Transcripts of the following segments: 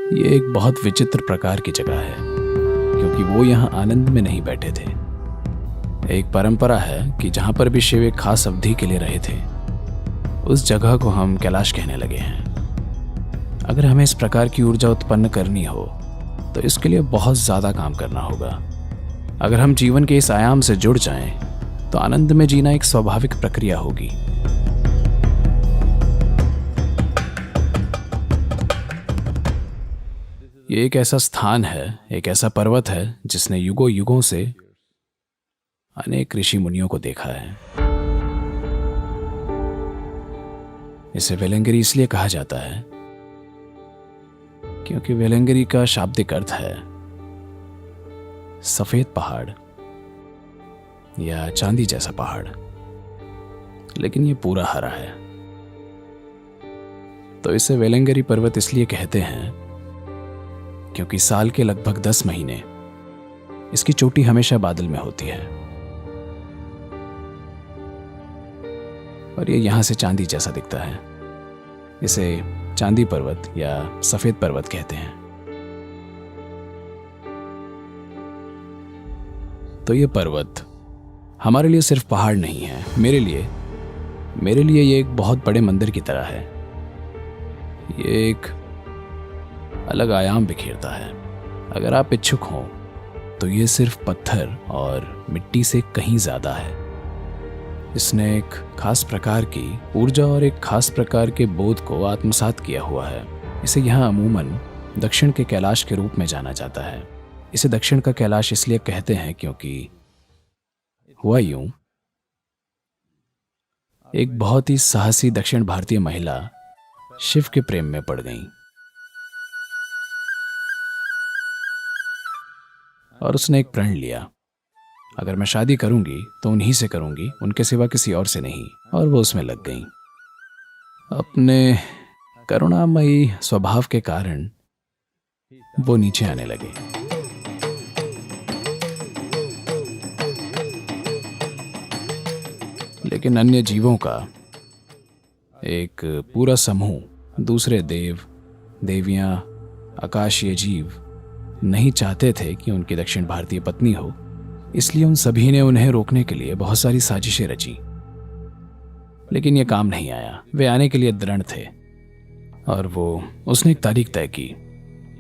ये एक बहुत विचित्र प्रकार की जगह है, क्योंकि वो यहाँ आनंद में नहीं बैठे थे। एक परंपरा है कि जहाँ पर भी शिव एक खास अवधि के लिए रहे थे, उस जगह को हम कैलाश कहने लगे हैं। अगर हमें इस प्रकार की ऊर्जा उत्पन्न करनी हो तो इसके लिए बहुत ज़्यादा काम करना होगा। अगर हम जीवन के इस आयाम से जुड़ जाएं, तो आनंद में जीना एक स्वाभाविक प्रक्रिया होगी। ये एक ऐसा स्थान है, एक ऐसा पर्वत है जिसने युगों युगों से अनेक ऋषि मुनियों को देखा है। इसे वेलंगिरी इसलिए कहा जाता है क्योंकि वेलंगिरी का शाब्दिक अर्थ है सफेद पहाड़ या चांदी जैसा पहाड़, लेकिन ये पूरा हरा है। तो इसे वेलंगिरी पर्वत इसलिए कहते हैं क्योंकि साल के लगभग 10 महीने इसकी चोटी हमेशा बादल में होती है और ये यहां से चांदी जैसा दिखता है। इसे चांदी पर्वत या सफेद पर्वत कहते हैं। तो ये पर्वत हमारे लिए सिर्फ पहाड़ नहीं है, मेरे लिए ये एक बहुत बड़े मंदिर की तरह है। ये एक अलग आयाम बिखेरता है। अगर आप इच्छुक हों तो ये सिर्फ पत्थर और मिट्टी से कहीं ज्यादा है। इसने एक खास प्रकार की ऊर्जा और एक खास प्रकार के बोध को आत्मसात किया हुआ है। इसे यहाँ अमूमन दक्षिण के कैलाश के रूप में जाना जाता है। इसे दक्षिण का कैलाश इसलिए कहते हैं क्योंकि हुआ यूं, एक बहुत ही साहसी दक्षिण भारतीय महिला शिव के प्रेम में पड़ गई और उसने एक प्रण लिया, अगर मैं शादी करूंगी तो उन्हीं से करूंगी, उनके सिवा किसी और से नहीं। और वो उसमें लग गई। अपने करुणामयी स्वभाव के कारण वो नीचे आने लगे। लेकिन अन्य जीवों का एक पूरा समूह, दूसरे देव, देवियां, आकाशीय जीव नहीं चाहते थे कि उनकी दक्षिण भारतीय पत्नी हो, इसलिए उन सभी ने उन्हें रोकने के लिए बहुत सारी साजिशें रची। लेकिन यह काम नहीं आया। वे आने के लिए दृढ़ थे और उसने एक तारीख तय की,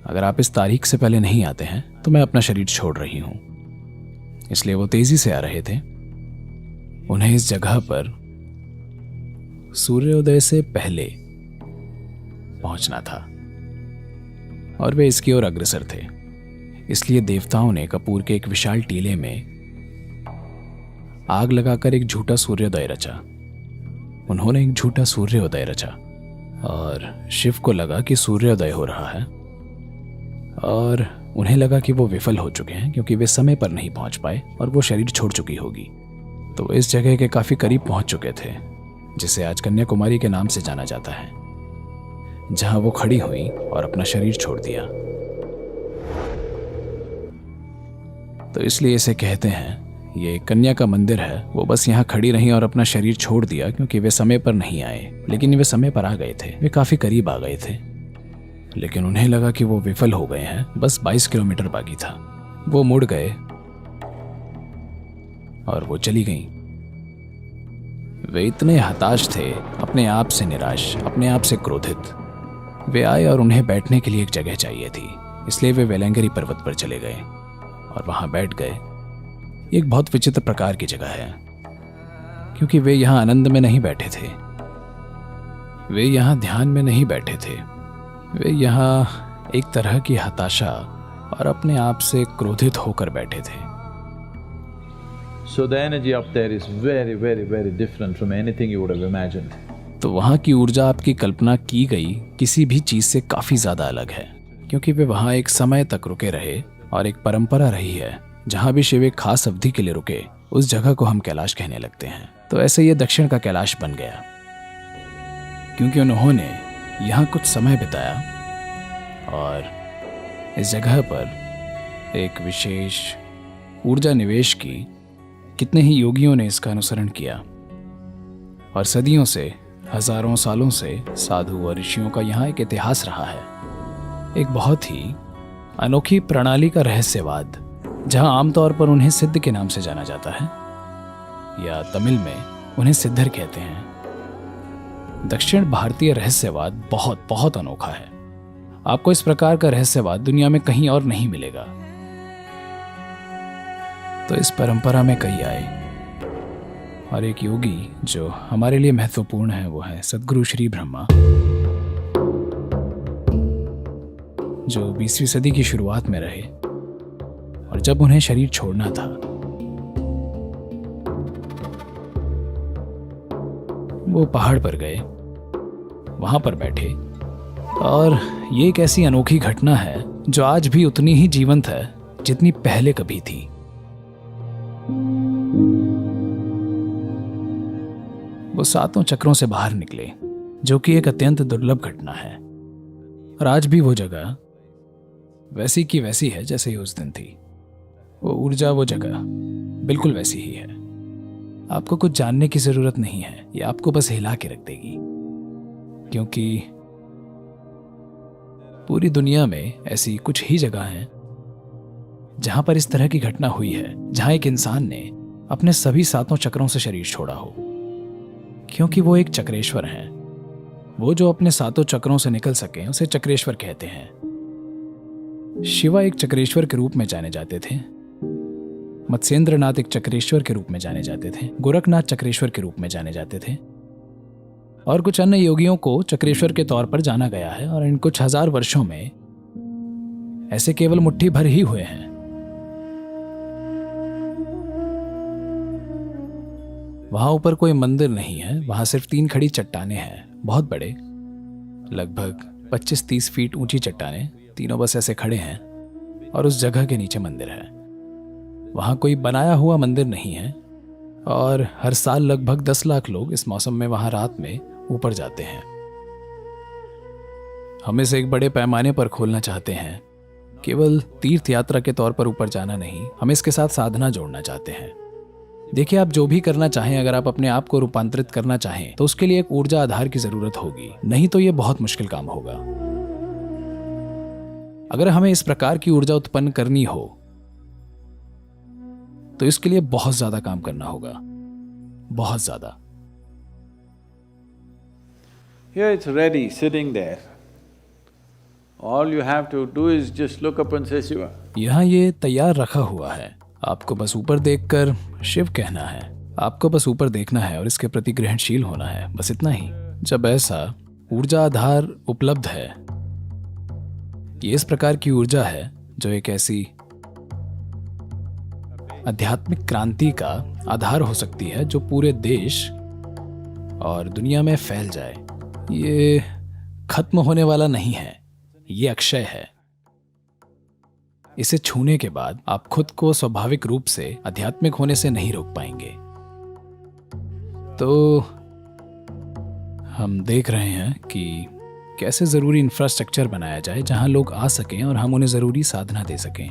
अगर आप इस तारीख से पहले नहीं आते हैं तो मैं अपना शरीर छोड़ रही हूं। इसलिए वो तेजी से आ रहे थे। उन्हें इस जगह पर सूर्योदय से पहले पहुंचना था और वे इसकी ओर अग्रसर थे। इसलिए देवताओं ने कपूर के एक विशाल टीले में आग लगाकर एक झूठा सूर्योदय रचा। उन्होंने एक झूठा सूर्योदय रचा और शिव को लगा कि सूर्योदय हो रहा है और उन्हें लगा कि वो विफल हो चुके हैं क्योंकि वे समय पर नहीं पहुंच पाए और वो शरीर छोड़ चुकी होगी। तो इस जगह के काफी करीब पहुंच चुके थे, जिसे आज कन्याकुमारी के नाम से जाना जाता है, जहां वो खड़ी हुई और अपना शरीर छोड़ दिया। तो इसलिए इसे कहते हैं, ये कन्या का मंदिर है। वो बस यहाँ खड़ी रही और अपना शरीर छोड़ दिया क्योंकि वे समय पर नहीं आए, लेकिन वे समय पर आ गए थे। वे काफी करीब आ गए थे, लेकिन उन्हें लगा कि वो विफल हो गए हैं। बस 22 किलोमीटर बाकी था। वो मुड़ गए और वो चली गईं। वे इतने हताश थे, अपने आप से निराश, अपने आप से क्रोधित। वे आए और उन्हें बैठने के लिए एक जगह चाहिए थी, इसलिए वे वेलंगिरी पर्वत पर चले गए और वहां बैठ गए। एक बहुत विचित्र प्रकार की जगह है क्योंकि वे यहां आनंद में नहीं बैठे थे, वे यहां ध्यान में नहीं बैठे थे। वे यहां एक तरह की हताशा और अपने आप से क्रोधित होकर बैठे थे। So the energy up there is very, very, very different from anything you would have imagined. तो वहां की ऊर्जा आपकी कल्पना की गई किसी भी चीज से काफी ज्यादा अलग है, क्योंकि वे वहां एक समय तक रुके रहे और एक परंपरा रही है, जहां भी शिव एक खास अवधि के लिए रुके उस जगह को हम कैलाश कहने लगते हैं। तो ऐसे ये दक्षिण का कैलाश बन गया क्योंकि उन्होंने यहाँ कुछ समय बिताया और इस जगह पर एक विशेष ऊर्जा निवेश की। कितने ही योगियों ने इसका अनुसरण किया और सदियों से, हजारों सालों से साधु और ऋषियों का यहाँ एक इतिहास रहा है। एक बहुत ही अनोखी प्रणाली का रहस्यवाद, जहां आमतौर पर उन्हें सिद्ध के नाम से जाना जाता है, या तमिल में उन्हें सिद्धर कहते हैं। दक्षिण भारतीय रहस्यवाद बहुत बहुत अनोखा है। आपको इस प्रकार का रहस्यवाद दुनिया में कहीं और नहीं मिलेगा। तो इस परंपरा में कई आए, और एक योगी जो हमारे लिए महत्वपूर्ण है वो है सद्गुरु श्री ब्रह्मा, जो 20वीं सदी की शुरुआत में रहे। और जब उन्हें शरीर छोड़ना था, वो पहाड़ पर गए, वहां पर बैठे, और ये एक ऐसी अनोखी घटना है जो आज भी उतनी ही जीवंत है जितनी पहले कभी थी। वो 7 चक्रों से बाहर निकले, जो कि एक अत्यंत दुर्लभ घटना है। और आज भी वो जगह वैसी की वैसी है जैसे ही उस दिन थी। वो ऊर्जा, वो जगह बिल्कुल वैसी ही है। आपको कुछ जानने की जरूरत नहीं है, ये आपको बस हिला के रख देगी। क्योंकि पूरी दुनिया में ऐसी कुछ ही जगह हैं जहां पर इस तरह की घटना हुई है, जहां एक इंसान ने अपने सभी 7 चक्रों से शरीर छोड़ा हो। क्योंकि वो एक चक्रेश्वर हैं। वो जो अपने 7 चक्रों से निकल सके उसे चक्रेश्वर कहते हैं। शिवा एक चक्रेश्वर के रूप में जाने जाते थे, मत्स्येंद्रनाथ एक चक्रेश्वर के रूप में जाने जाते थे, गोरखनाथ चक्रेश्वर के रूप में जाने जाते थे, और कुछ अन्य योगियों को चक्रेश्वर के तौर पर जाना गया है। और इन कुछ हजार वर्षों में ऐसे केवल मुट्ठी भर ही हुए हैं। वहां ऊपर कोई मंदिर नहीं है, वहां सिर्फ 3 खड़ी चट्टानें हैं, बहुत बड़े, लगभग 25-30 फीट ऊंची चट्टानें, तीनों बस ऐसे खड़े हैं। और उस जगह के नीचे मंदिर है। वहां कोई बनाया हुआ मंदिर नहीं है। और हर साल लगभग 10 लाख लोग इस मौसम में वहां रात में ऊपर जाते हैं। हम इसे एक बड़े पैमाने पर खोलना चाहते हैं, केवल तीर्थ यात्रा के तौर पर ऊपर जाना नहीं, हम इसके साथ साधना जोड़ना चाहते हैं। देखिए, आप जो भी करना चाहें, अगर आप अपने आप को रूपांतरित करना चाहें तो उसके लिए एक ऊर्जा आधार की जरूरत होगी, नहीं तो यह बहुत मुश्किल काम होगा। अगर हमें इस प्रकार की ऊर्जा उत्पन्न करनी हो तो इसके लिए बहुत ज्यादा काम करना होगा, बहुत ज्यादा। Here it's ready, sitting there. All you have to do is just look up and say Shiva. यहाँ ये तैयार रखा हुआ है, आपको बस ऊपर देखकर शिव कहना है। आपको बस ऊपर देखना है और इसके प्रति ग्रहणशील होना है, बस इतना ही। जब ऐसा ऊर्जा आधार उपलब्ध है, ये इस प्रकार की ऊर्जा है जो एक ऐसी आध्यात्मिक क्रांति का आधार हो सकती है जो पूरे देश और दुनिया में फैल जाए। ये खत्म होने वाला नहीं है, ये अक्षय है। इसे छूने के बाद आप खुद को स्वाभाविक रूप से आध्यात्मिक होने से नहीं रोक पाएंगे। तो हम देख रहे हैं कि कैसे जरूरी इंफ्रास्ट्रक्चर बनाया जाए जहां लोग आ सकें और हम उन्हें जरूरी साधना दे सकें,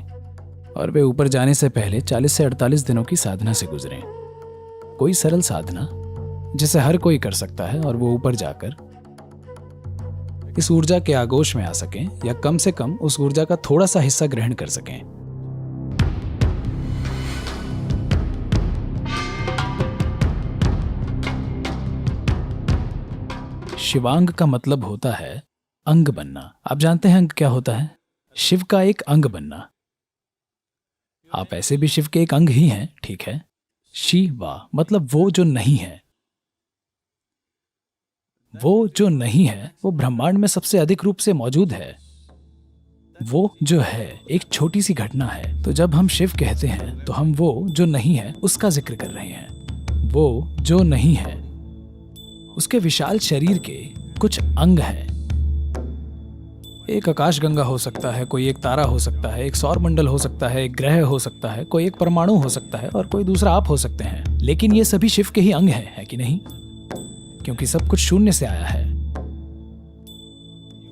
और वे ऊपर जाने से पहले 40 से 48 दिनों की साधना से गुजरें। कोई सरल साधना जिसे हर कोई कर सकता है, और वो ऊपर जाकर इस ऊर्जा के आगोश में आ सकें, या कम से कम उस ऊर्जा का थोड़ा सा हिस्सा ग्रहण कर सकें। शिवांग का मतलब होता है अंग बनना। आप जानते हैं अंग क्या होता है? शिव का एक अंग बनना। आप ऐसे भी शिव के एक अंग ही हैं, ठीक है। शिवा मतलब वो जो नहीं है। वो जो नहीं है वो ब्रह्मांड में सबसे अधिक रूप से मौजूद है। वो जो है एक छोटी सी घटना है। तो जब हम शिव कहते हैं तो हम वो जो नहीं है उसका जिक्र कर रहे हैं। वो जो नहीं है उसके विशाल शरीर के कुछ अंग हैं। एक आकाशगंगा हो सकता है, कोई एक तारा हो सकता है, एक सौर मंडल हो सकता है, एक ग्रह हो सकता है, कोई एक परमाणु हो सकता है, और कोई दूसरा आप हो सकते हैं। लेकिन ये सभी शिव के ही अंग हैं, है कि नहीं? क्योंकि सब कुछ शून्य से आया है।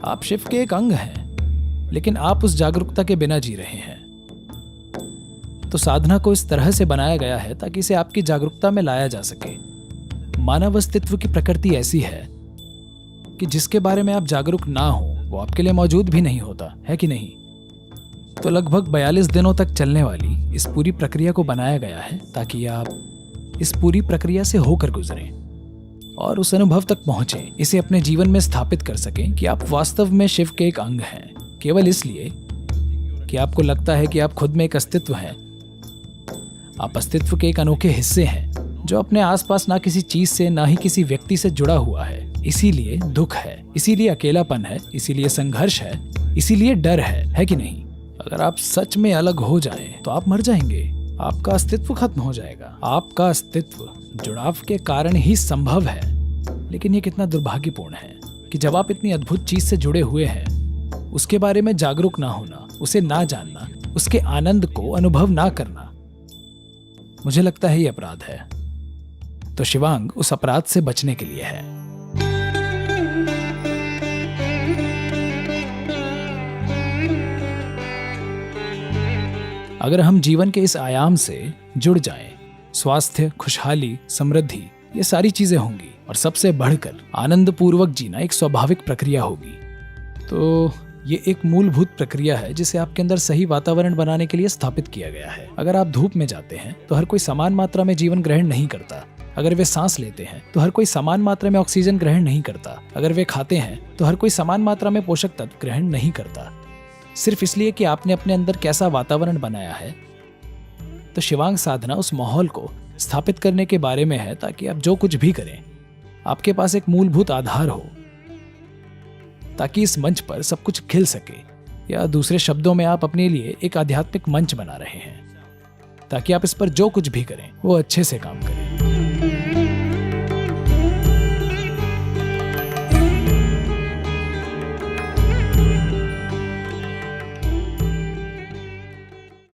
आप शिव के एक अंग हैं, लेकिन आप उस जागरूकता के बिना जी रहे हैं। तो साधना को इस तरह से बनाया गया है ताकि इसे आपकी जागरूकता में लाया जा सके। मानव अस्तित्व की प्रकृति ऐसी है कि जिसके बारे में आप जागरूक ना हो वो आपके लिए मौजूद भी नहीं होता, है कि नहीं? तो लगभग 42 दिनों तक चलने वाली इस पूरी प्रक्रिया को बनाया गया है ताकि आप इस पूरी प्रक्रिया से होकर गुजरें और उस अनुभव तक पहुंचें, इसे अपने जीवन में स्थापित कर सकें कि आप वास्तव में शिव के एक अंग हैं, केवल इसलिए कि आपको लगता है कि आप खुद में एक अस्तित्व हैं। आप अस्तित्व के एक अनोखे हिस्से हैं जो अपने आसपास ना किसी चीज से ना ही किसी व्यक्ति से जुड़ा हुआ है। इसीलिए दुख है, इसीलिए अकेलापन है, इसीलिए संघर्ष है, इसीलिए डर है कि नहीं? अगर आप सच में अलग हो जाएं तो आप मर जाएंगे, आपका अस्तित्व खत्म हो जाएगा। आपका अस्तित्व जुड़ाव के कारण ही संभव है। लेकिन ये कितना दुर्भाग्यपूर्ण है कि जब आप इतनी अद्भुत चीज से जुड़े हुए हैं, उसके बारे में जागरूक ना होना, उसे ना जानना, उसके आनंद को अनुभव ना करना, मुझे लगता है ये अपराध है। तो शिवांग उस अपराध से बचने के लिए है। अगर हम जीवन के इस आयाम से जुड़ जाएं, स्वास्थ्य, खुशहाली, समृद्धि, ये सारी चीजें होंगी और सबसे बढ़कर आनंद पूर्वक जीना एक स्वाभाविक प्रक्रिया होगी। तो ये एक मूलभूत प्रक्रिया है जिसे आपके अंदर सही वातावरण बनाने के लिए स्थापित किया गया है। अगर आप धूप में जाते हैं तो हर कोई समान मात्रा में जीवन ग्रहण नहीं करता। अगर वे सांस लेते हैं तो हर कोई समान मात्रा में ऑक्सीजन ग्रहण नहीं करता। अगर वे खाते हैं तो हर कोई समान मात्रा में पोषक तत्व ग्रहण नहीं करता, सिर्फ इसलिए कि आपने अपने अंदर कैसा वातावरण बनाया है। तो शिवांग साधना उस माहौल को स्थापित करने के बारे में है ताकि आप जो कुछ भी करें, आपके पास एक मूलभूत आधार हो, ताकि इस मंच पर सब कुछ खिल सके। या दूसरे शब्दों में, आप अपने लिए एक आध्यात्मिक मंच बना रहे हैं ताकि आप इस पर जो कुछ भी करें वो अच्छे से काम करें।